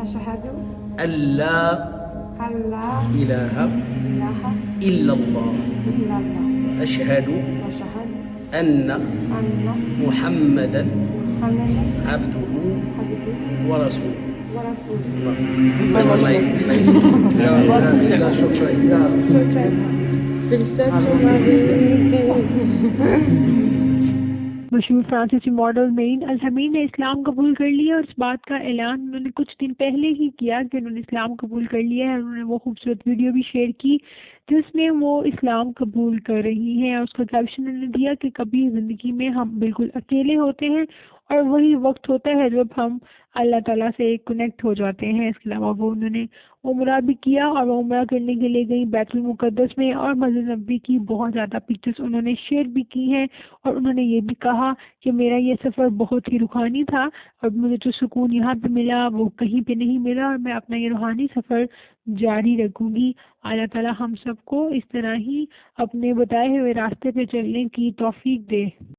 अशहदु अल्ला अल्ला इलाहा इलाहा इल्लल्लाह इल्लल्लाह अशहदु वशहदु अन्न अन्ना मुहम्मदन मुहम्मदन अब्दुहु अब्दुहु व रसूलुहु। व रसूलुहु। मशहूर फ्रांसीसी मॉडल मेइन अल-हमीद ने इस्लाम कबूल कर लिया और इस बात का ऐलान उन्होंने कुछ दिन पहले ही किया कि उन्होंने इस्लाम कबूल कर लिया है। उन्होंने वो खूबसूरत वीडियो भी शेयर की जिसमें वो इस्लाम कबूल कर रही हैं और उसका कैप्शन उन्होंने दिया कि कभी ज़िंदगी में हम बिल्कुल अकेले होते हैं और वही वक्त होता है जब हम अल्लाह ताला से कनेक्ट हो जाते हैं। इसके अलावा वो उन्होंने उम्रा भी किया और वो उम्रा करने के लिए गई बैतुल मुक़द्दस में और मस्जिद नबी की बहुत ज़्यादा पिक्चर्स उन्होंने शेयर भी की हैं और उन्होंने ये भी कहा कि मेरा ये सफ़र बहुत ही रूहानी था और मुझे जो सुकून यहाँ पे मिला वो कहीं पे नहीं मिला और मैं अपना ये रूहानी सफ़र जारी रखूँगी। अल्लाह ताला हम सबको इस तरह ही अपने बताए हुए रास्ते पे चलने की तौफीक दे।